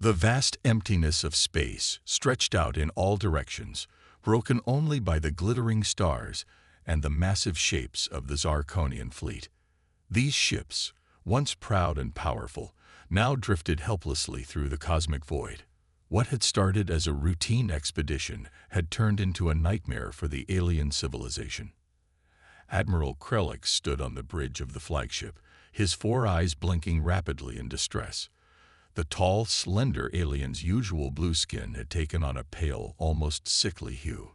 The vast emptiness of space stretched out in all directions, broken only by the glittering stars and the massive shapes of the Zarkonian fleet. These ships, once proud and powerful, now drifted helplessly through the cosmic void. What had started as a routine expedition had turned into a nightmare for the alien civilization. Admiral Krelix stood on the bridge of the flagship, his four eyes blinking rapidly in distress. The tall, slender alien's usual blue skin had taken on a pale, almost sickly hue.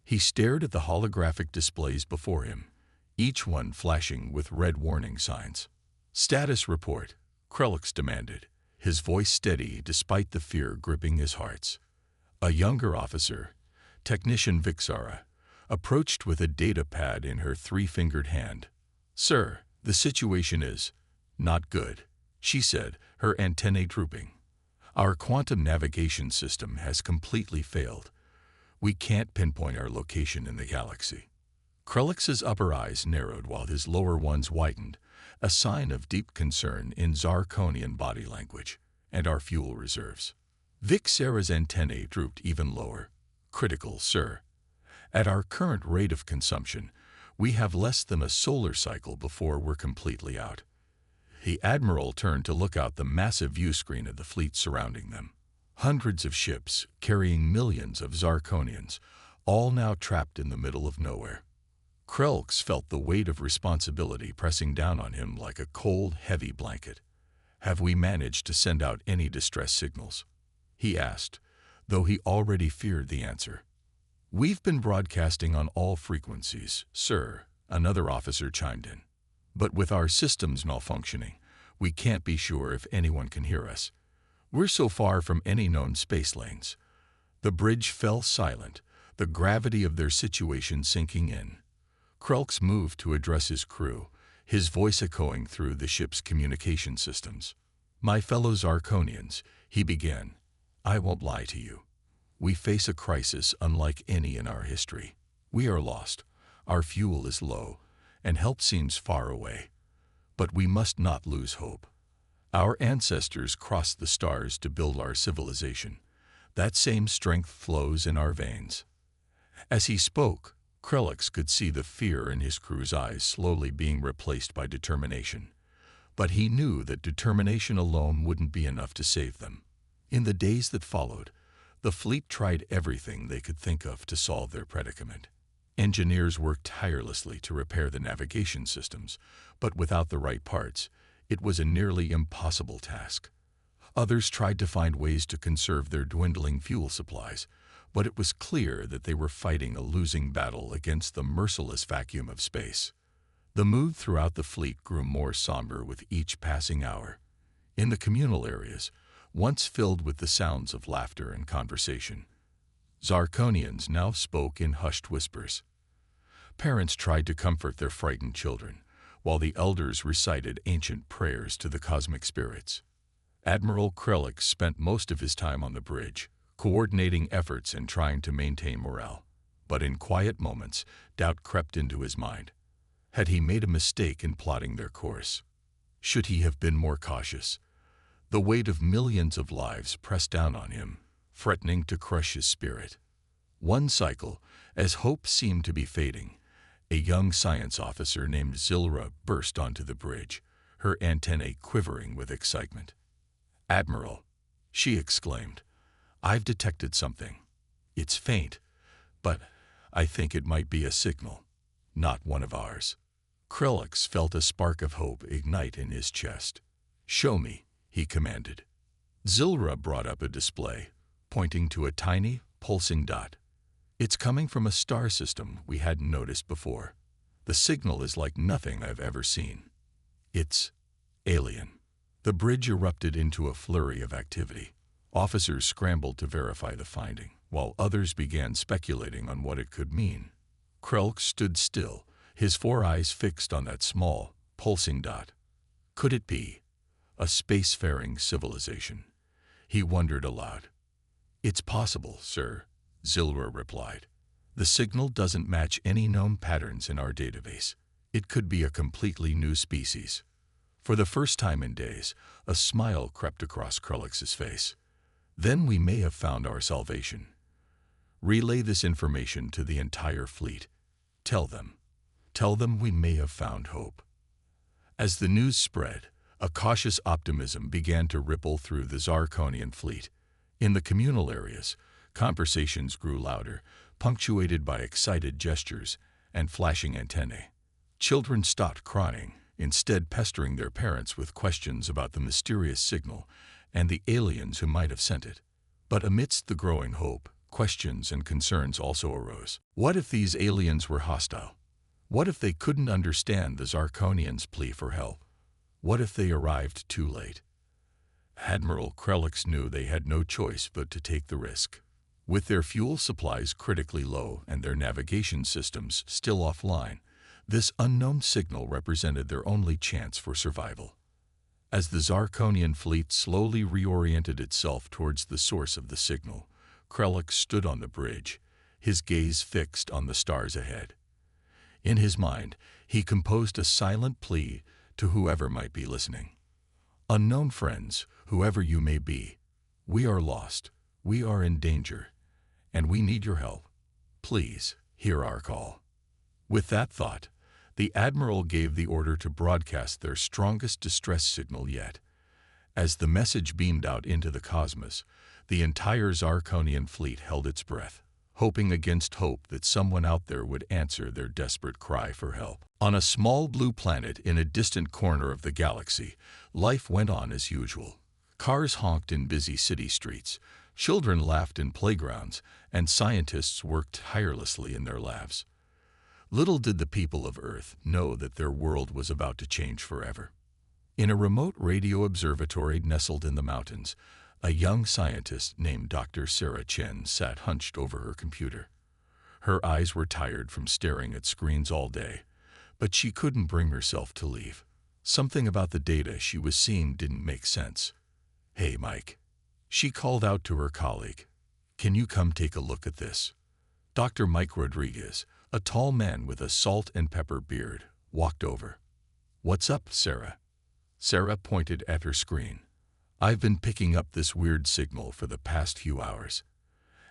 He stared at the holographic displays before him, each one flashing with red warning signs. "Status report," Krelix demanded, his voice steady despite the fear gripping his hearts. A younger officer, Technician Vixara, approached with a data pad in her three-fingered hand. "Sir, the situation is not good," she said, her antennae drooping. "Our quantum navigation system has completely failed. We can't pinpoint our location in the galaxy." Krelix's upper eyes narrowed while his lower ones widened, a sign of deep concern in Zarkonian body language. "And our fuel reserves." Vixara's antennae drooped even lower. "Critical, sir. At our current rate of consumption, we have less than a solar cycle before we're completely out." The Admiral turned to look out the massive view screen of the fleet surrounding them. Hundreds of ships, carrying millions of Zarkonians, all now trapped in the middle of nowhere. Krelix felt the weight of responsibility pressing down on him like a cold, heavy blanket. "Have we managed to send out any distress signals?" he asked, though he already feared the answer. "We've been broadcasting on all frequencies, sir," another officer chimed in. "But with our systems malfunctioning, we can't be sure if anyone can hear us. We're so far from any known space lanes." The bridge fell silent, the gravity of their situation sinking in. Krelix moved to address his crew, his voice echoing through the ship's communication systems. "My fellow Zarkonians," he began, "I won't lie to you. We face a crisis unlike any in our history. We are lost, our fuel is low, and help seems far away. But we must not lose hope. Our ancestors crossed the stars to build our civilization. That same strength flows in our veins." As he spoke, Krelix could see the fear in his crew's eyes slowly being replaced by determination. But he knew that determination alone wouldn't be enough to save them. In the days that followed, the fleet tried everything they could think of to solve their predicament. Engineers worked tirelessly to repair the navigation systems, but without the right parts, it was a nearly impossible task. Others tried to find ways to conserve their dwindling fuel supplies, but it was clear that they were fighting a losing battle against the merciless vacuum of space. The mood throughout the fleet grew more somber with each passing hour. In the communal areas, once filled with the sounds of laughter and conversation, Zarkonians now spoke in hushed whispers. Parents tried to comfort their frightened children, while the elders recited ancient prayers to the cosmic spirits. Admiral Krelix spent most of his time on the bridge, coordinating efforts and trying to maintain morale. But in quiet moments, doubt crept into his mind. Had he made a mistake in plotting their course? Should he have been more cautious? The weight of millions of lives pressed down on him, threatening to crush his spirit. One cycle, as hope seemed to be fading, a young science officer named Zilra burst onto the bridge, her antennae quivering with excitement. "Admiral," she exclaimed, "I've detected something. It's faint, but I think it might be a signal, not one of ours." Krelix felt a spark of hope ignite in his chest. "Show me," he commanded. Zilra brought up a display, pointing to a tiny, pulsing dot. "It's coming from a star system we hadn't noticed before. The signal is like nothing I've ever seen. It's alien." The bridge erupted into a flurry of activity. Officers scrambled to verify the finding, while others began speculating on what it could mean. Krelix stood still, his four eyes fixed on that small, pulsing dot. Could it be a spacefaring civilization? He wondered aloud. "It's possible, sir," Zilra replied. "The signal doesn't match any known patterns in our database. It could be a completely new species." For the first time in days, a smile crept across Krelix's face. Then we may have found our salvation. Relay this information to the entire fleet. Tell them we may have found hope. As the news spread, a cautious optimism began to ripple through the Zarkonian fleet. In the communal areas, conversations grew louder, punctuated by excited gestures and flashing antennae. Children stopped crying, instead pestering their parents with questions about the mysterious signal and the aliens who might have sent it. But amidst the growing hope, questions and concerns also arose. What if these aliens were hostile? What if they couldn't understand the Zarkonians' plea for help? What if they arrived too late? Admiral Krelix knew they had no choice but to take the risk. With their fuel supplies critically low and their navigation systems still offline, this unknown signal represented their only chance for survival. As the Zarkonian fleet slowly reoriented itself towards the source of the signal, Krelix stood on the bridge, his gaze fixed on the stars ahead. In his mind, he composed a silent plea to whoever might be listening. Unknown friends, whoever you may be, we are lost, we are in danger, and we need your help. Please, hear our call. With that thought, the Admiral gave the order to broadcast their strongest distress signal yet. As the message beamed out into the cosmos, the entire Zarkonian fleet held its breath, hoping against hope that someone out there would answer their desperate cry for help. On a small blue planet in a distant corner of the galaxy, life went on as usual. Cars honked in busy city streets, children laughed in playgrounds, and scientists worked tirelessly in their labs. Little did the people of Earth know that their world was about to change forever. In a remote radio observatory nestled in the mountains, a young scientist named Dr. Sarah Chen sat hunched over her computer. Her eyes were tired from staring at screens all day, but she couldn't bring herself to leave. Something about the data she was seeing didn't make sense. "Hey, Mike," she called out to her colleague. "Can you come take a look at this?" Dr. Mike Rodriguez, a tall man with a salt and pepper beard, walked over. "What's up, Sarah?" Sarah pointed at her screen. "I've been picking up this weird signal for the past few hours.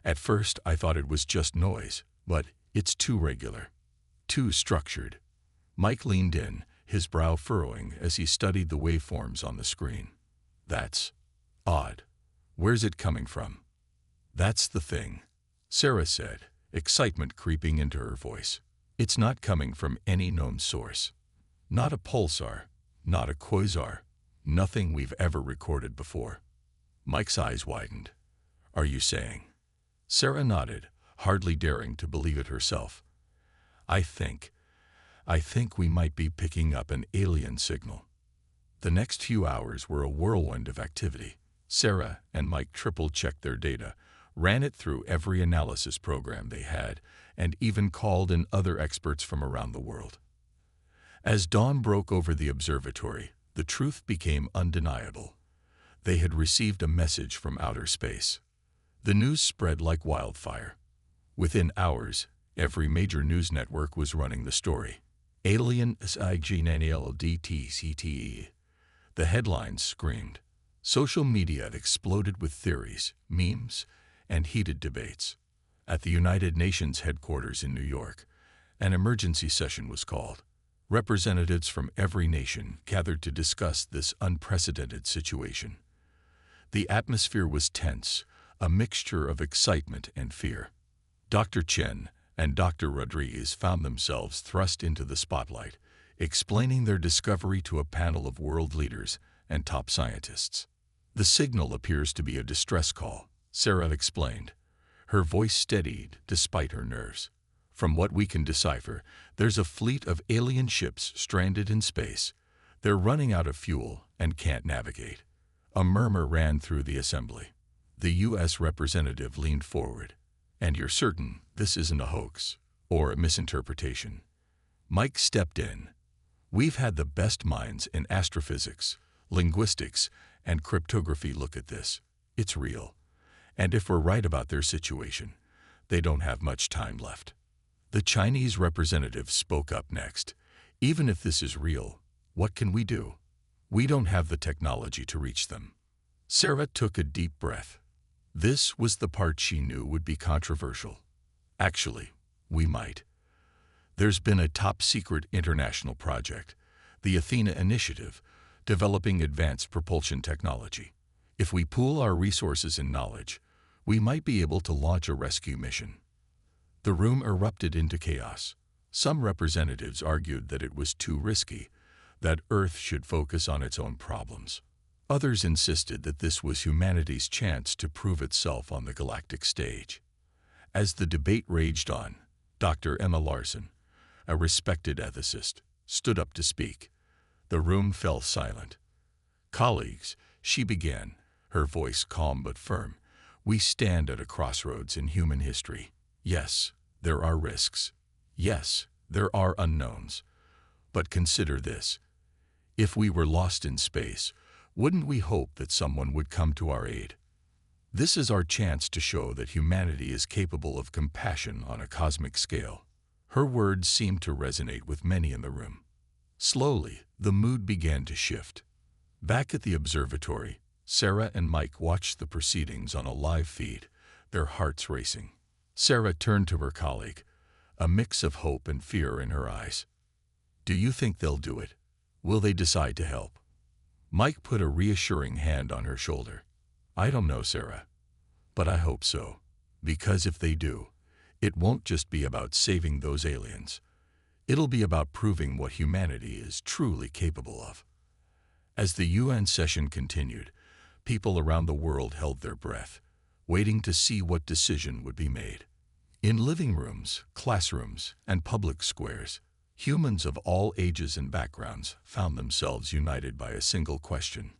At first, I thought it was just noise, but it's too regular, too structured." Mike leaned in, his brow furrowing as he studied the waveforms on the screen. "That's odd. Where's it coming from?" "That's the thing," Sarah said, excitement creeping into her voice. "It's not coming from any known source. Not a pulsar, not a quasar, nothing we've ever recorded before." Mike's eyes widened. "Are you saying?" Sarah nodded, hardly daring to believe it herself. I think we might be picking up an alien signal." The next few hours were a whirlwind of activity. Sarah and Mike triple-checked their data, ran it through every analysis program they had, and even called in other experts from around the world. As dawn broke over the observatory, the truth became undeniable. They had received a message from outer space. The news spread like wildfire. Within hours, every major news network was running the story. Alien SIGNALDTCTE. The headlines screamed. Social media exploded with theories, memes, and heated debates. At the United Nations headquarters in New York, an emergency session was called. Representatives from every nation gathered to discuss this unprecedented situation. The atmosphere was tense, a mixture of excitement and fear. Dr. Chen and Dr. Rodriguez found themselves thrust into the spotlight, explaining their discovery to a panel of world leaders and top scientists. "The signal appears to be a distress call," Sarah explained. Her voice steadied despite her nerves. "From what we can decipher, there's a fleet of alien ships stranded in space. They're running out of fuel and can't navigate." A murmur ran through the assembly. The U.S. representative leaned forward. "And you're certain this isn't a hoax or a misinterpretation?" Mike stepped in. "We've had the best minds in astrophysics, linguistics, and cryptography look at this. It's real. And if we're right about their situation, they don't have much time left." The Chinese representative spoke up next. "Even if this is real, what can we do? We don't have the technology to reach them." Sarah took a deep breath. This was the part she knew would be controversial. Actually, we might. There's been a top-secret international project, the Athena Initiative, developing advanced propulsion technology. If we pool our resources and knowledge, we might be able to launch a rescue mission. The room erupted into chaos. Some representatives argued that it was too risky, that Earth should focus on its own problems. Others insisted that this was humanity's chance to prove itself on the galactic stage. As the debate raged on, Dr. Emma Larson, a respected ethicist, stood up to speak. The room fell silent. "Colleagues," she began, her voice calm but firm, "we stand at a crossroads in human history. Yes, there are risks. Yes, there are unknowns. But consider this. If we were lost in space, wouldn't we hope that someone would come to our aid? This is our chance to show that humanity is capable of compassion on a cosmic scale." Her words seemed to resonate with many in the room. Slowly, the mood began to shift. Back at the observatory, Sarah and Mike watched the proceedings on a live feed, their hearts racing. Sarah turned to her colleague, a mix of hope and fear in her eyes. "Do you think they'll do it? Will they decide to help?" Mike put a reassuring hand on her shoulder. "I don't know, Sarah, but I hope so. Because if they do, it won't just be about saving those aliens. It'll be about proving what humanity is truly capable of." As the UN session continued, people around the world held their breath, waiting to see what decision would be made. In living rooms, classrooms, and public squares, humans of all ages and backgrounds found themselves united by a single question: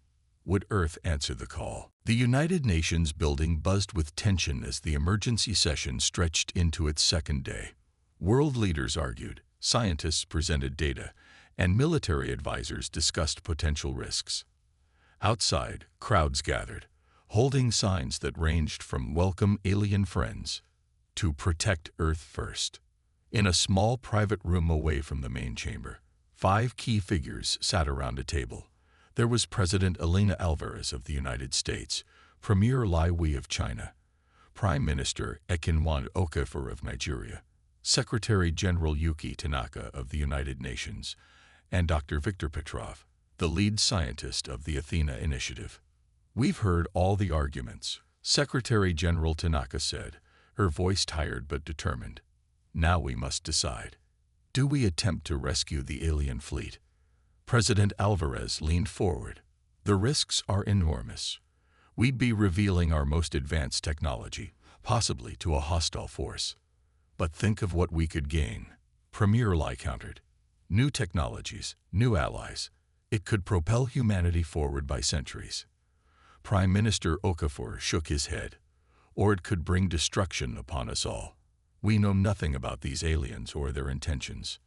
would Earth answer the call? The United Nations building buzzed with tension as the emergency session stretched into its second day. World leaders argued, scientists presented data, and military advisors discussed potential risks. Outside, crowds gathered, holding signs that ranged from "Welcome Alien Friends" to "Protect Earth First." In a small private room away from the main chamber, 5 key figures sat around a table. There was President Elena Alvarez of the United States, Premier Lai Wei of China, Prime Minister Ekinwan Okafor of Nigeria, Secretary General Yuki Tanaka of the United Nations, and Dr. Viktor Petrov, the lead scientist of the Athena Initiative. "We've heard all the arguments," Secretary General Tanaka said, her voice tired but determined. "Now we must decide. Do we attempt to rescue the alien fleet?" President Alvarez leaned forward. "The risks are enormous. We'd be revealing our most advanced technology, possibly to a hostile force. But think of what we could gain," Premier Lai countered. "New technologies, new allies. It could propel humanity forward by centuries." Prime Minister Okafor shook his head. "Or it could bring destruction upon us all. We know nothing about these aliens or their intentions."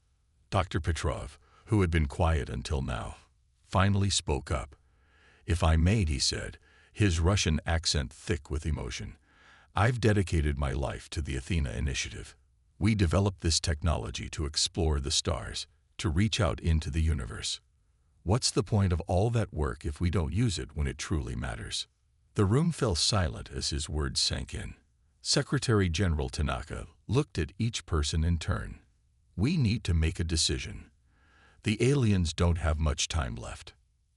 Dr. Petrov, who had been quiet until now, finally spoke up. "If I may," he said, his Russian accent thick with emotion, "I've dedicated my life to the Athena Initiative. We developed this technology to explore the stars, to reach out into the universe. What's the point of all that work if we don't use it when it truly matters?" The room fell silent as his words sank in. Secretary General Tanaka looked at each person in turn. "We need to make a decision. The aliens don't have much time left.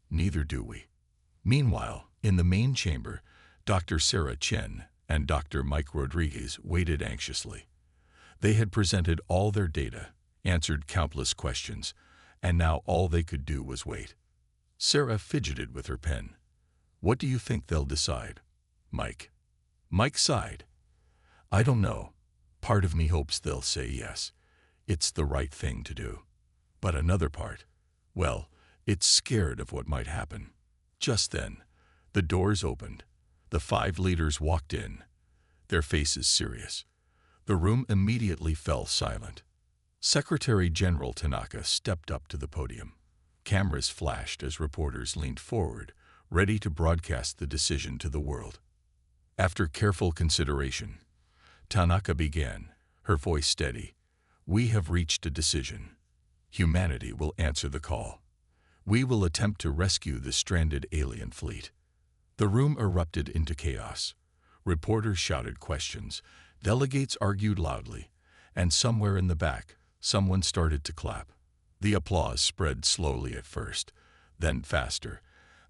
Neither do we." Meanwhile, in the main chamber, Dr. Sarah Chen and Dr. Mike Rodriguez waited anxiously. They had presented all their data, answered countless questions, and now all they could do was wait. Sarah fidgeted with her pen. "What do you think they'll decide, Mike?" Mike sighed. "I don't know. Part of me hopes they'll say yes. It's the right thing to do. But another part, well, it's scared of what might happen." Just then, the doors opened. The 5 leaders walked in, their faces serious. The room immediately fell silent. Secretary General Tanaka stepped up to the podium. Cameras flashed as reporters leaned forward, ready to broadcast the decision to the world. After careful consideration, Tanaka began, her voice steady. "We have reached a decision. Humanity will answer the call. We will attempt to rescue the stranded alien fleet." The room erupted into chaos. Reporters shouted questions, delegates argued loudly, and somewhere in the back, someone started to clap. The applause spread slowly at first, then faster,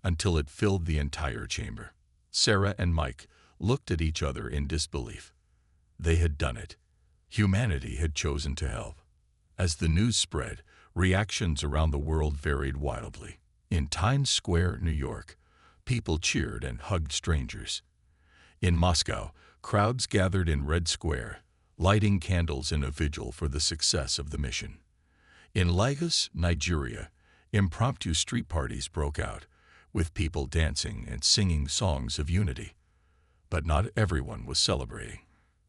until it filled the entire chamber. Sarah and Mike looked at each other in disbelief. They had done it. Humanity had chosen to help. As the news spread, reactions around the world varied wildly. In Times Square, New York, people cheered and hugged strangers. In Moscow, crowds gathered in Red Square, lighting candles in a vigil for the success of the mission. In Lagos, Nigeria, impromptu street parties broke out, with people dancing and singing songs of unity. But not everyone was celebrating.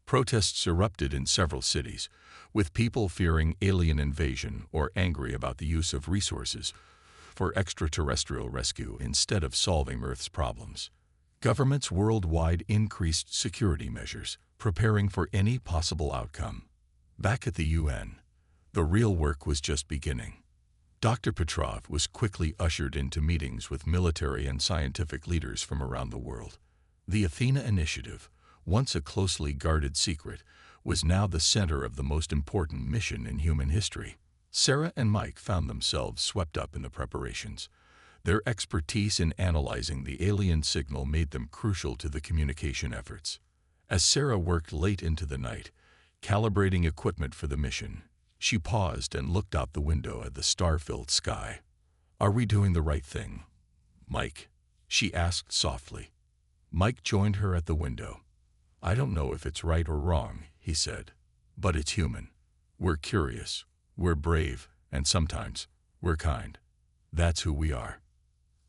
Protests erupted in several cities, with people fearing alien invasion or angry about the use of resources for extraterrestrial rescue instead of solving Earth's problems. Governments worldwide increased security measures, preparing for any possible outcome. Back at the UN, the real work was just beginning. Dr. Petrov was quickly ushered into meetings with military and scientific leaders from around the world. The Athena Initiative, once a closely guarded secret, was now the center of the most important mission in human history. Sarah and Mike found themselves swept up in the preparations. Their expertise in analyzing the alien signal made them crucial to the communication efforts. As Sarah worked late into the night, calibrating equipment for the mission, she paused and looked out the window at the star-filled sky. "Are we doing the right thing, Mike?" she asked softly. Mike joined her at the window. "I don't know if it's right or wrong," he said, "but it's human. We're curious, we're brave, and sometimes we're kind. That's who we are."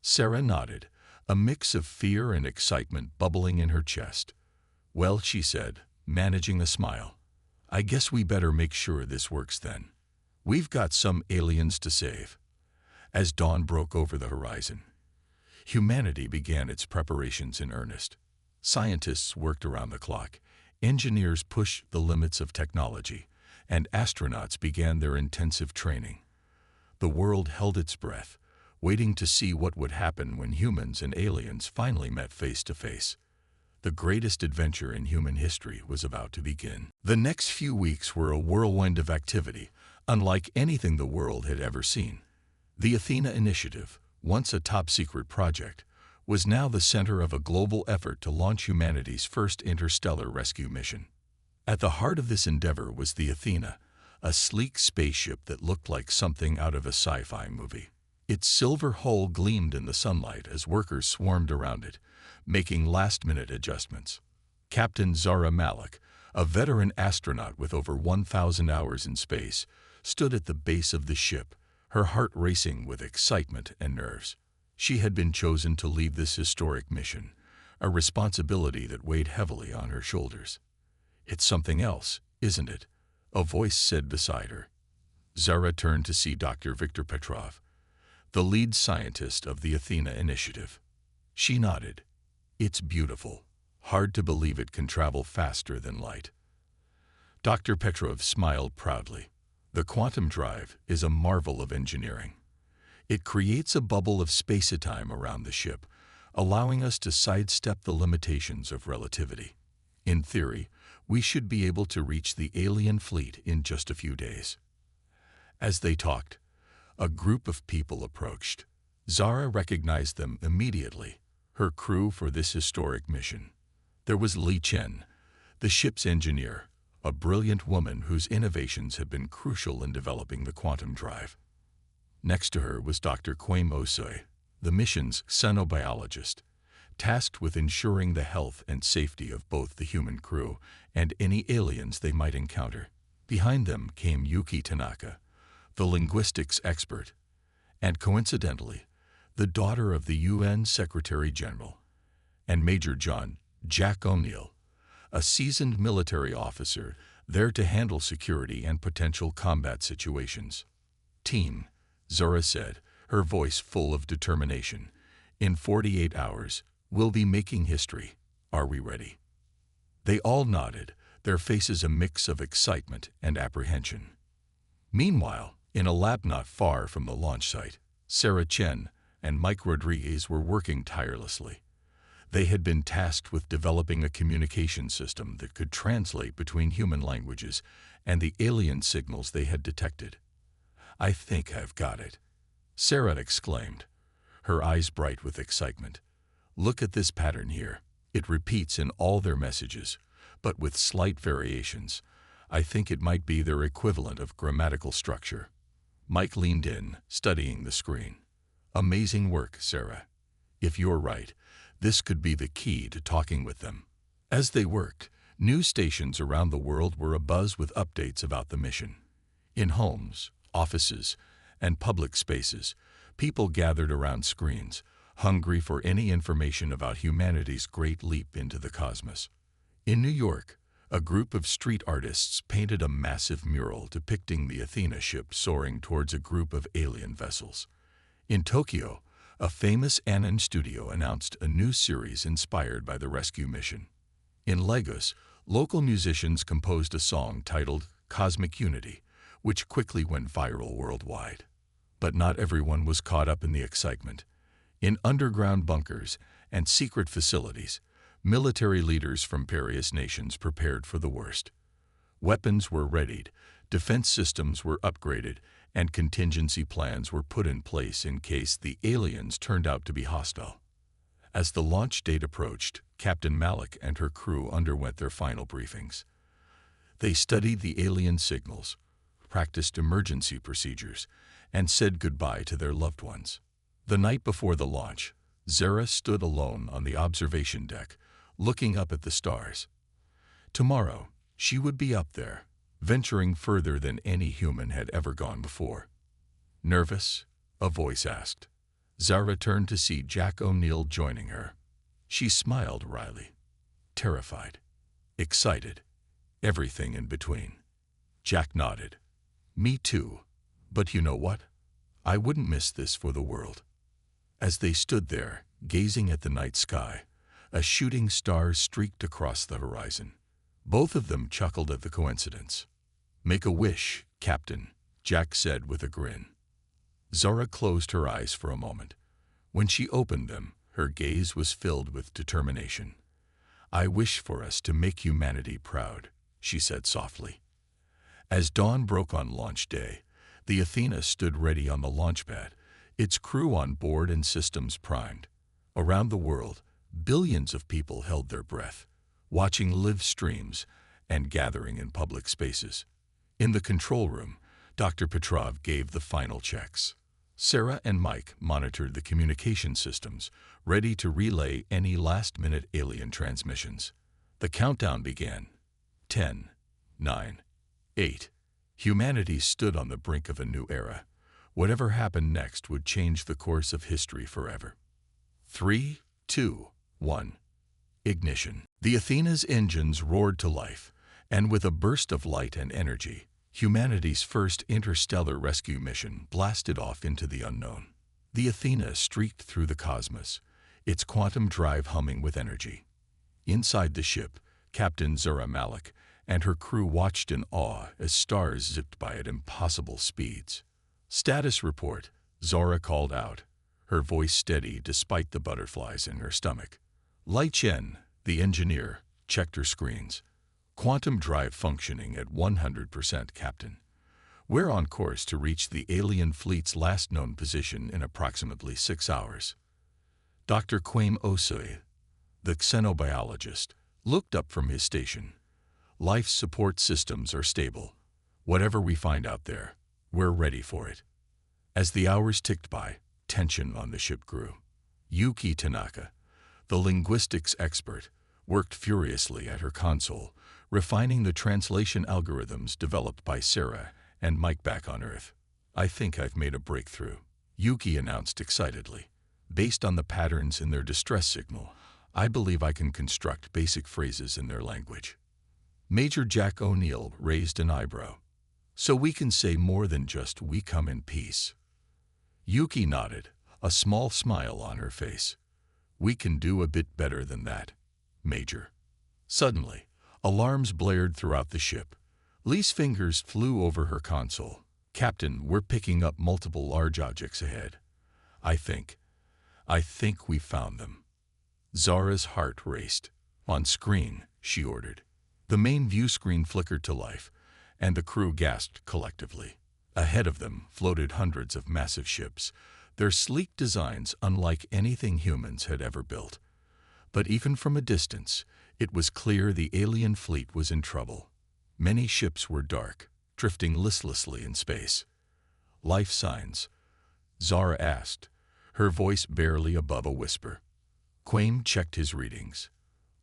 Sarah nodded, a mix of fear and excitement bubbling in her chest. "Well," she said, managing a smile, "I guess we better make sure this works then. We've got some aliens to save." As dawn broke over the horizon, humanity began its preparations in earnest. Scientists worked around the clock, engineers pushed the limits of technology, and astronauts began their intensive training. The world held its breath, waiting to see what would happen when humans and aliens finally met face to face. The greatest adventure in human history was about to begin. The next few weeks were a whirlwind of activity, unlike anything the world had ever seen. The Athena Initiative, once a top-secret project, was now the center of a global effort to launch humanity's first interstellar rescue mission. At the heart of this endeavor was the Athena, a sleek spaceship that looked like something out of a sci-fi movie. Its silver hull gleamed in the sunlight as workers swarmed around it, making last-minute adjustments. Captain Zara Malik, a veteran astronaut with over 1,000 hours in space, stood at the base of the ship, her heart racing with excitement and nerves. She had been chosen to lead this historic mission, a responsibility that weighed heavily on her shoulders. "It's something else, isn't it?" a voice said beside her. Zara turned to see Dr. Viktor Petrov, the lead scientist of the Athena Initiative. She nodded. "It's beautiful. Hard to believe it can travel faster than light." Dr. Petrov smiled proudly. "The quantum drive is a marvel of engineering. It creates a bubble of space-time around the ship, allowing us to sidestep the limitations of relativity. In theory, we should be able to reach the alien fleet in just a few days." As they talked, a group of people approached. Zara recognized them immediately, her crew for this historic mission. There was Li Chen, the ship's engineer, a brilliant woman whose innovations had been crucial in developing the quantum drive. Next to her was Dr. Kwame Osoi, the mission's xenobiologist, tasked with ensuring the health and safety of both the human crew and any aliens they might encounter. Behind them came Yuki Tanaka, the linguistics expert, and coincidentally, the daughter of the UN Secretary General, and Major John Jack O'Neill, a seasoned military officer there to handle security and potential combat situations. "Team," Zora said, her voice full of determination, "in 48 hours, we'll be making history. Are we ready?" They all nodded, their faces a mix of excitement and apprehension. Meanwhile, in a lab not far from the launch site, Sarah Chen and Mike Rodriguez were working tirelessly. They had been tasked with developing a communication system that could translate between human languages and the alien signals they had detected. "I think I've got it," Sarah exclaimed, her eyes bright with excitement. "Look at this pattern here. It repeats in all their messages, but with slight variations. I think it might be their equivalent of grammatical structure." Mike leaned in, studying the screen. "Amazing work, Sarah. If you're right, this could be the key to talking with them." As they worked, news stations around the world were abuzz with updates about the mission. In homes, offices, and public spaces, people gathered around screens, hungry for any information about humanity's great leap into the cosmos. In New York, a group of street artists painted a massive mural depicting the Athena ship soaring towards a group of alien vessels. In Tokyo, a famous anime studio announced a new series inspired by the rescue mission. In Lagos, local musicians composed a song titled Cosmic Unity, which quickly went viral worldwide. But not everyone was caught up in the excitement. In underground bunkers and secret facilities, military leaders from various nations prepared for the worst. Weapons were readied, defense systems were upgraded, and contingency plans were put in place in case the aliens turned out to be hostile. As the launch date approached, Captain Malik and her crew underwent their final briefings. They studied the alien signals, practiced emergency procedures, and said goodbye to their loved ones. The night before the launch, Zara stood alone on the observation deck, looking up at the stars. Tomorrow, she would be up there, venturing further than any human had ever gone before. "Nervous?" a voice asked. Zara turned to see Jack O'Neill joining her. She smiled wryly. Terrified, excited, everything in between. Jack nodded. "Me too. But you know what? I wouldn't miss this for the world." As they stood there, gazing at the night sky, a shooting star streaked across the horizon. Both of them chuckled at the coincidence. "Make a wish, Captain," Jack said with a grin. Zara closed her eyes for a moment. When she opened them, her gaze was filled with determination. "I wish for us to make humanity proud," she said softly. As dawn broke on launch day, the Athena stood ready on the launch pad, its crew on board and systems primed. Around the world, billions of people held their breath, watching live streams and gathering in public spaces. In the control room, Dr. Petrov gave the final checks. Sarah and Mike monitored the communication systems, ready to relay any last-minute alien transmissions. The countdown began. 10, 9, 8. Humanity stood on the brink of a new era. Whatever happened next would change the course of history forever. 3, 2, 1. Ignition. The Athena's engines roared to life, and with a burst of light and energy, humanity's first interstellar rescue mission blasted off into the unknown. The Athena streaked through the cosmos, its quantum drive humming with energy. Inside the ship, Captain Zara Malik and her crew watched in awe as stars zipped by at impossible speeds. "Status report," Zara called out, her voice steady despite the butterflies in her stomach. Lai Chen, the engineer, checked her screens. "Quantum drive functioning at 100%, Captain. We're on course to reach the alien fleet's last known position in approximately 6 hours." Dr. Kwame Osoi, the xenobiologist, looked up from his station. "Life support systems are stable. Whatever we find out there, we're ready for it." As the hours ticked by, tension on the ship grew. Yuki Tanaka, the linguistics expert, worked furiously at her console, refining the translation algorithms developed by Sarah and Mike back on Earth. "I think I've made a breakthrough," Yuki announced excitedly. "Based on the patterns in their distress signal, I believe I can construct basic phrases in their language." Major Jack O'Neill raised an eyebrow. "So we can say more than just 'we come in peace'?" Yuki nodded, a small smile on her face. "We can do a bit better than that, Major." Suddenly, alarms blared throughout the ship. Lee's fingers flew over her console. "Captain, we're picking up multiple large objects ahead. I think we found them." Zara's heart raced. "On screen," she ordered. The main view screen flickered to life, and the crew gasped collectively. Ahead of them floated hundreds of massive ships, their sleek designs unlike anything humans had ever built. But even from a distance, it was clear the alien fleet was in trouble. Many ships were dark, drifting listlessly in space. "Life signs?" Zara asked, her voice barely above a whisper. Quaim checked his readings.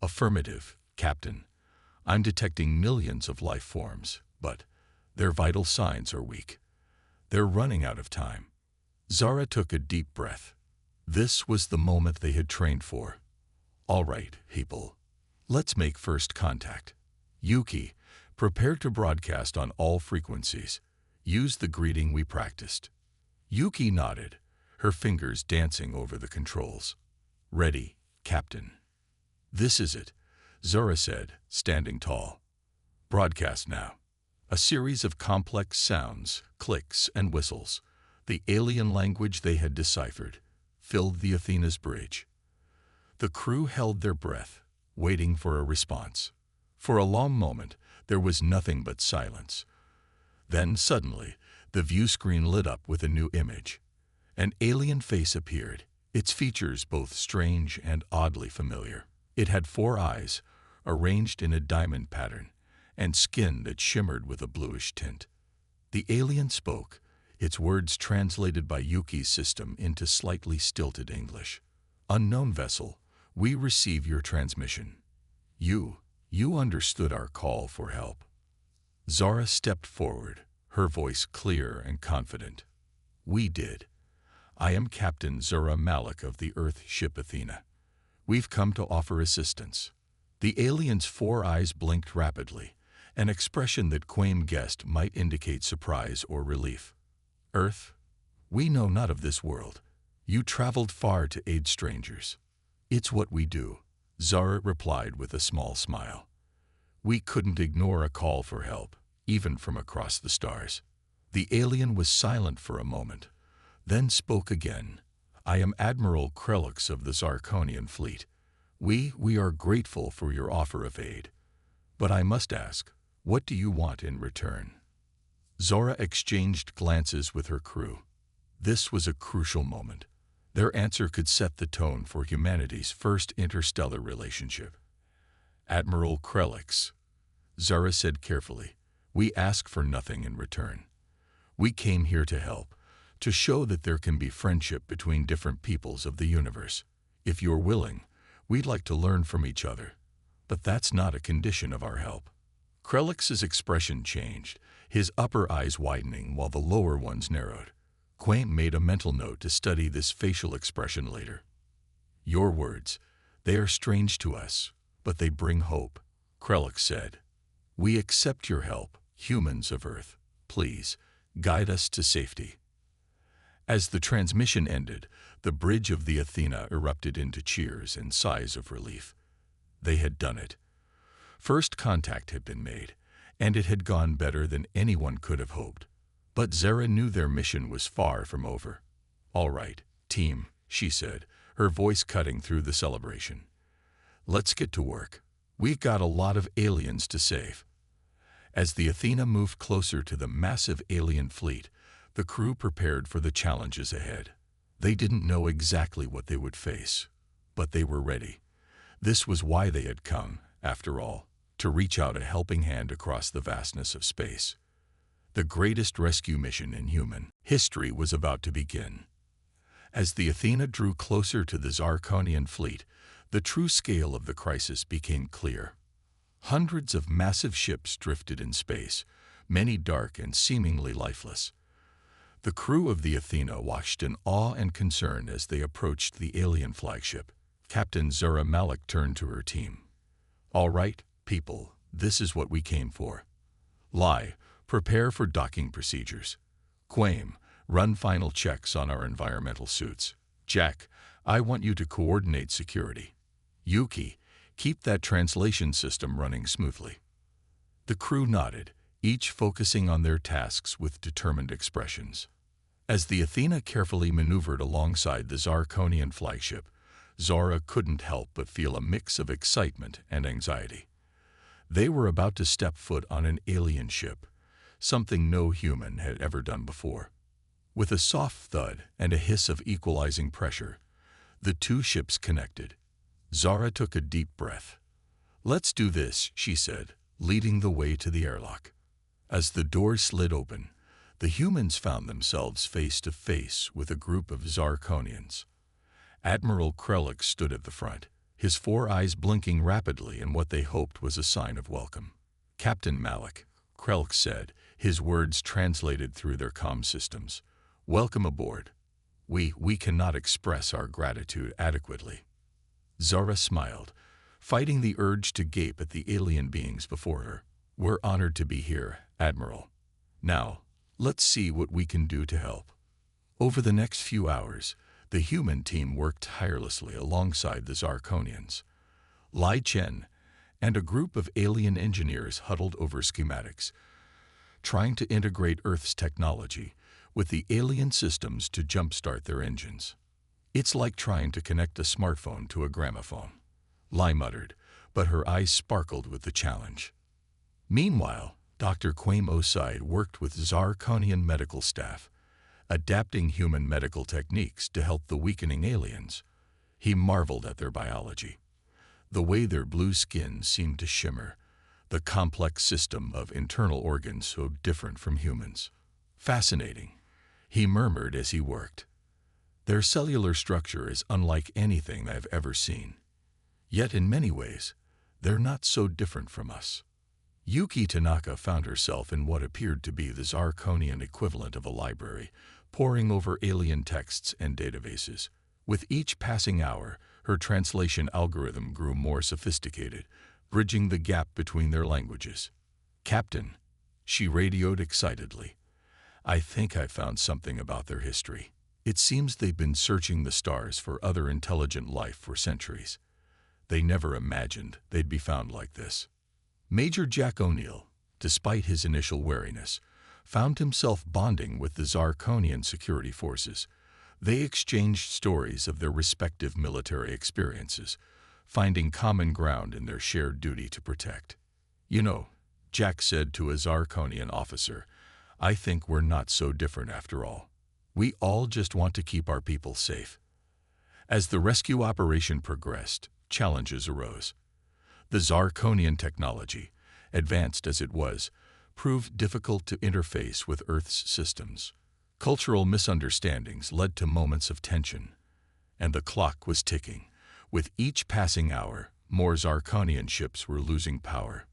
"Affirmative, Captain. I'm detecting millions of life forms, but their vital signs are weak. They're running out of time." Zara took a deep breath. This was the moment they had trained for. "All right, people. Let's make first contact. Yuki, prepare to broadcast on all frequencies. Use the greeting we practiced." Yuki nodded, her fingers dancing over the controls. "Ready, Captain." "This is it," Zara said, standing tall. "Broadcast now." A series of complex sounds, clicks, and whistles, the alien language they had deciphered, filled the Athena's bridge. The crew held their breath, waiting for a response. For a long moment, there was nothing but silence. Then, suddenly, the view screen lit up with a new image. An alien face appeared, its features both strange and oddly familiar. It had 4 eyes, arranged in a diamond pattern, and skin that shimmered with a bluish tint. The alien spoke, its words translated by Yuki's system into slightly stilted English. "Unknown vessel, we receive your transmission. You understood our call for help." Zara stepped forward, her voice clear and confident. "We did. I am Captain Zura Malik of the Earth ship Athena. We've come to offer assistance." The alien's 4 eyes blinked rapidly, an expression that Quaim guessed might indicate surprise or relief. "Earth? We know not of this world. You traveled far to aid strangers." "It's what we do," Zara replied with a small smile. "We couldn't ignore a call for help, even from across the stars." The alien was silent for a moment, then spoke again. "I am Admiral Krelix of the Zarkonian fleet. We are grateful for your offer of aid. But I must ask, what do you want in return?" Zora exchanged glances with her crew. This was a crucial moment. Their answer could set the tone for humanity's first interstellar relationship. "Admiral Krelix," Zara said carefully, "we ask for nothing in return. We came here to help, to show that there can be friendship between different peoples of the universe. If you're willing, we'd like to learn from each other. But that's not a condition of our help." Krelix's expression changed, his upper eyes widening while the lower ones narrowed. Quaim made a mental note to study this facial expression later. "Your words, they are strange to us, but they bring hope," Krelix said. "We accept your help, humans of Earth. Please, guide us to safety." As the transmission ended, the bridge of the Athena erupted into cheers and sighs of relief. They had done it. First contact had been made, and it had gone better than anyone could have hoped. But Zara knew their mission was far from over. "All right, team," she said, her voice cutting through the celebration. "Let's get to work. We've got a lot of aliens to save." As the Athena moved closer to the massive alien fleet, the crew prepared for the challenges ahead. They didn't know exactly what they would face, but they were ready. This was why they had come, after all, to reach out a helping hand across the vastness of space. The greatest rescue mission in human history was about to begin. As the Athena drew closer to the Zarkonian fleet, the true scale of the crisis became clear. Hundreds of massive ships drifted in space, many dark and seemingly lifeless. The crew of the Athena watched in awe and concern as they approached the alien flagship. Captain Zura Malik turned to her team. "All right, people, this is what we came for. Lai, prepare for docking procedures. Quaim, run final checks on our environmental suits. Jack, I want you to coordinate security. Yuki, keep that translation system running smoothly." The crew nodded, each focusing on their tasks with determined expressions. As the Athena carefully maneuvered alongside the Zarkonian flagship, Zara couldn't help but feel a mix of excitement and anxiety. They were about to step foot on an alien ship, something no human had ever done before. With a soft thud and a hiss of equalizing pressure, the two ships connected. Zara took a deep breath. "Let's do this," she said, leading the way to the airlock. As the doors slid open, the humans found themselves face to face with a group of Zarkonians. Admiral Krelix stood at the front, his four eyes blinking rapidly in what they hoped was a sign of welcome. "Captain Malik," Krelix said, his words translated through their comm systems. "Welcome aboard. We cannot express our gratitude adequately." Zara smiled, fighting the urge to gape at the alien beings before her. "We're honored to be here, Admiral. Now, let's see what we can do to help." Over the next few hours, the human team worked tirelessly alongside the Zarkonians. Lai Chen and a group of alien engineers huddled over schematics, trying to integrate Earth's technology with the alien systems to jumpstart their engines. "It's like trying to connect a smartphone to a gramophone," Lai muttered, but her eyes sparkled with the challenge. Meanwhile, Dr. Quaim Osaid worked with Zarkonian medical staff, adapting human medical techniques to help the weakening aliens. He marveled at their biology. The way their blue skin seemed to shimmer, the complex system of internal organs so different from humans. "Fascinating," he murmured as he worked. "Their cellular structure is unlike anything I've ever seen. Yet in many ways, they're not so different from us." Yuki Tanaka found herself in what appeared to be the Zarkonian equivalent of a library, poring over alien texts and databases. With each passing hour, her translation algorithm grew more sophisticated, bridging the gap between their languages. "Captain," she radioed excitedly, "I think I found something about their history. It seems they've been searching the stars for other intelligent life for centuries. They never imagined they'd be found like this." Major Jack O'Neill, despite his initial wariness, found himself bonding with the Zarkonian security forces. They exchanged stories of their respective military experiences, finding common ground in their shared duty to protect. "You know," Jack said to a Zarkonian officer, "I think we're not so different after all. We all just want to keep our people safe." As the rescue operation progressed, challenges arose. The Zarkonian technology, advanced as it was, proved difficult to interface with Earth's systems. Cultural misunderstandings led to moments of tension, and the clock was ticking. With each passing hour, more Zarkonian ships were losing power.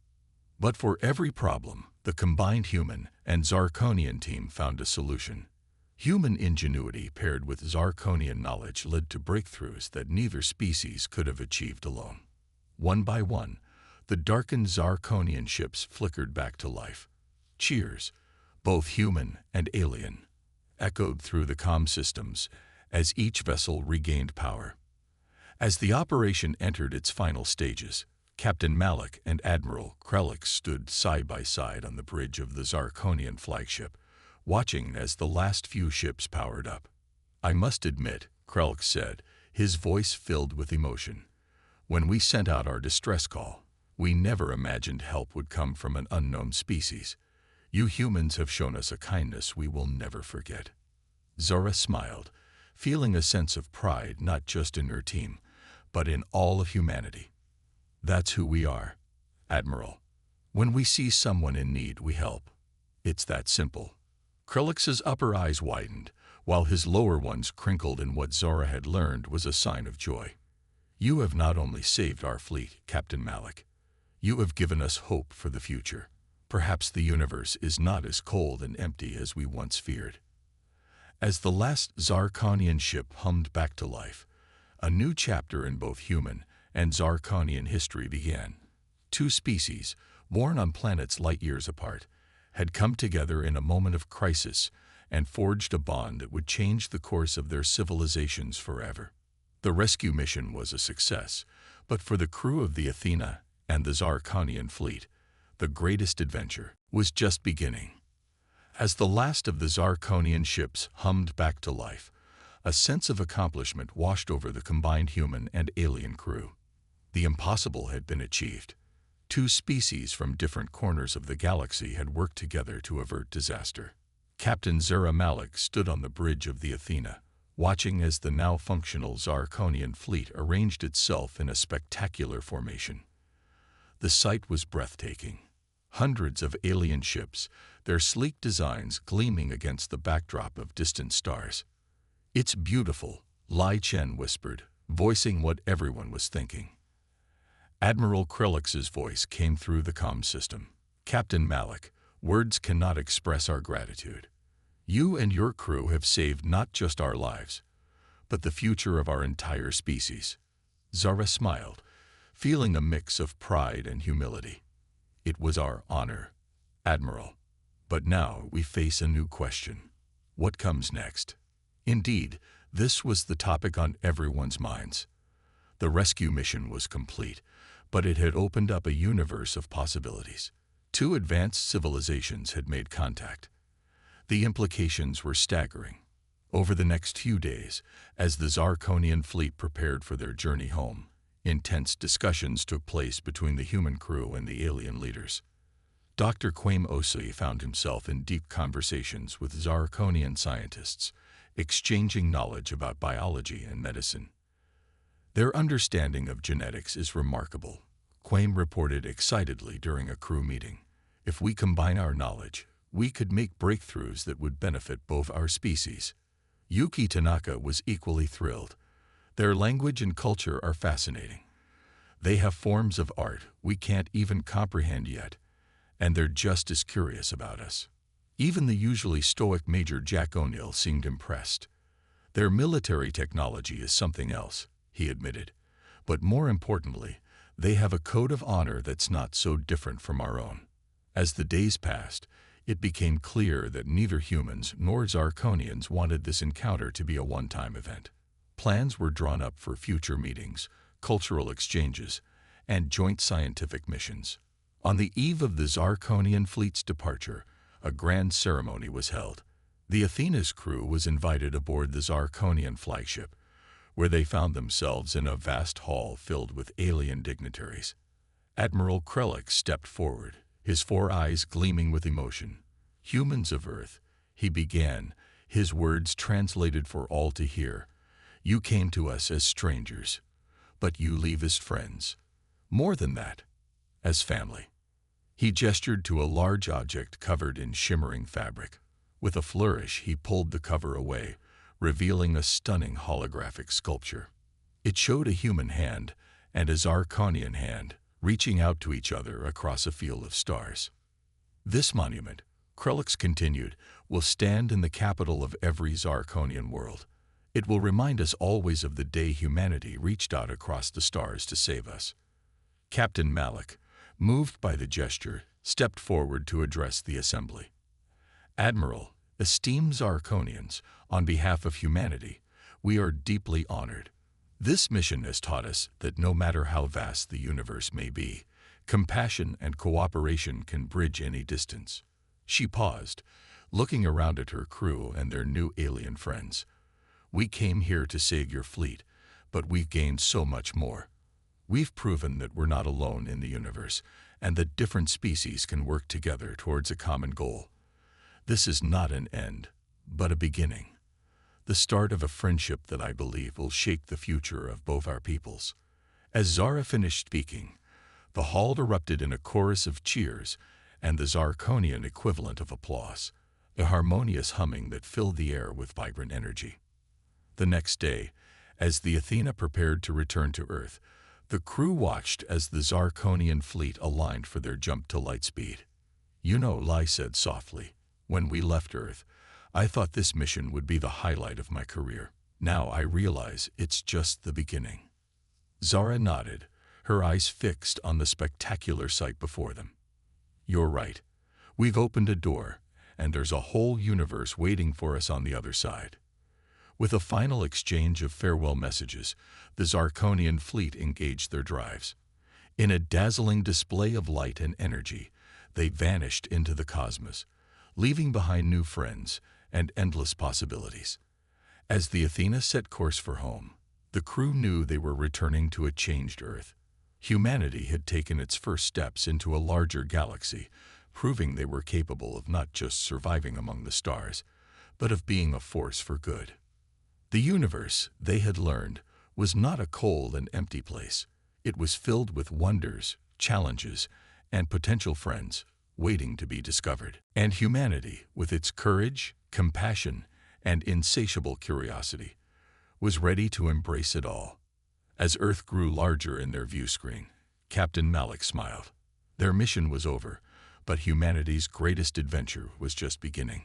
But for every problem, the combined human and Zarkonian team found a solution. Human ingenuity paired with Zarkonian knowledge led to breakthroughs that neither species could have achieved alone. One by one, the darkened Zarkonian ships flickered back to life. Cheers, both human and alien, echoed through the comm systems as each vessel regained power. As the operation entered its final stages, Captain Malik and Admiral Krelix stood side by side on the bridge of the Zarkonian flagship, watching as the last few ships powered up. "I must admit," Krelix said, his voice filled with emotion, "when we sent out our distress call, we never imagined help would come from an unknown species. You humans have shown us a kindness we will never forget." Zara smiled, feeling a sense of pride not just in her team, but in all of humanity. "That's who we are, Admiral. When we see someone in need, we help. It's that simple." Krelix's upper eyes widened, while his lower ones crinkled in what Zara had learned was a sign of joy. "You have not only saved our fleet, Captain Malik. You have given us hope for the future. Perhaps the universe is not as cold and empty as we once feared." As the last Zarkonian ship hummed back to life, a new chapter in both human and Zarkonian history began. Two species, born on planets light years apart, had come together in a moment of crisis and forged a bond that would change the course of their civilizations forever. The rescue mission was a success, but for the crew of the Athena and the Zarkonian fleet, the greatest adventure was just beginning. As the last of the Zarkonian ships hummed back to life, A sense of accomplishment washed over the combined human and alien crew. The impossible had been achieved. Two species from different corners of the galaxy had worked together to avert disaster. Captain Zara Malik stood on the bridge of the Athena, watching as the now functional Zarkonian fleet arranged itself in a spectacular formation. The sight was breathtaking. Hundreds of alien ships, their sleek designs gleaming against the backdrop of distant stars. "It's beautiful," Lai Chen whispered, voicing what everyone was thinking. Admiral Krelix's voice came through the comm system. "Captain Malik, words cannot express our gratitude. You and your crew have saved not just our lives, but the future of our entire species." Zara smiled, feeling a mix of pride and humility. "It was our honor, Admiral. But now we face a new question. What comes next?" Indeed, this was the topic on everyone's minds. The rescue mission was complete, but it had opened up a universe of possibilities. Two advanced civilizations had made contact. The implications were staggering. Over the next few days, as the Zarkonian fleet prepared for their journey home, intense discussions took place between the human crew and the alien leaders. Dr. Quaim Osi found himself in deep conversations with Zarkonian scientists, exchanging knowledge about biology and medicine. "Their understanding of genetics is remarkable," Quaim reported excitedly during a crew meeting. "If we combine our knowledge, we could make breakthroughs that would benefit both our species." Yuki Tanaka was equally thrilled. "Their language and culture are fascinating. They have forms of art we can't even comprehend yet, and they're just as curious about us." Even the usually stoic Major Jack O'Neill seemed impressed. "Their military technology is something else," he admitted. "But more importantly, they have a code of honor that's not so different from our own." As the days passed, it became clear that neither humans nor Zarkonians wanted this encounter to be a one-time event. Plans were drawn up for future meetings, cultural exchanges, and joint scientific missions. On the eve of the Zarkonian fleet's departure, a grand ceremony was held. The Athena's crew was invited aboard the Zarkonian flagship, where they found themselves in a vast hall filled with alien dignitaries. Admiral Krelix stepped forward, his four eyes gleaming with emotion. "Humans of Earth," he began, his words translated for all to hear, "you came to us as strangers, but you leave as friends. More than that, as family." He gestured to a large object covered in shimmering fabric. With a flourish, he pulled the cover away, revealing a stunning holographic sculpture. It showed a human hand and a Zarkonian hand, reaching out to each other across a field of stars. "This monument," Krelix continued, "will stand in the capital of every Zarkonian world. It will remind us always of the day humanity reached out across the stars to save us." Captain Malik, moved by the gesture, stepped forward to address the assembly. "Admiral, esteemed Zarkonians, on behalf of humanity, we are deeply honored. This mission has taught us that no matter how vast the universe may be, compassion and cooperation can bridge any distance." She paused, looking around at her crew and their new alien friends. "We came here to save your fleet, but we've gained so much more. We've proven that we're not alone in the universe, and that different species can work together towards a common goal. This is not an end, but a beginning. The start of a friendship that I believe will shape the future of both our peoples." As Zara finished speaking, the hall erupted in a chorus of cheers and the Zarkonian equivalent of applause, a harmonious humming that filled the air with vibrant energy. The next day, as the Athena prepared to return to Earth, the crew watched as the Zarkonian fleet aligned for their jump to light speed. "You know," Lai said softly, "when we left Earth, I thought this mission would be the highlight of my career. Now I realize it's just the beginning." Zara nodded, her eyes fixed on the spectacular sight before them. "You're right. We've opened a door, and there's a whole universe waiting for us on the other side." With a final exchange of farewell messages, the Zarkonian fleet engaged their drives. In a dazzling display of light and energy, they vanished into the cosmos, leaving behind new friends and endless possibilities. As the Athena set course for home, the crew knew they were returning to a changed Earth. Humanity had taken its first steps into a larger galaxy, proving they were capable of not just surviving among the stars, but of being a force for good. The universe, they had learned, was not a cold and empty place. It was filled with wonders, challenges, and potential friends waiting to be discovered. And humanity, with its courage, compassion, and insatiable curiosity, was ready to embrace it all. As Earth grew larger in their view screen, Captain Malik smiled. Their mission was over, but humanity's greatest adventure was just beginning.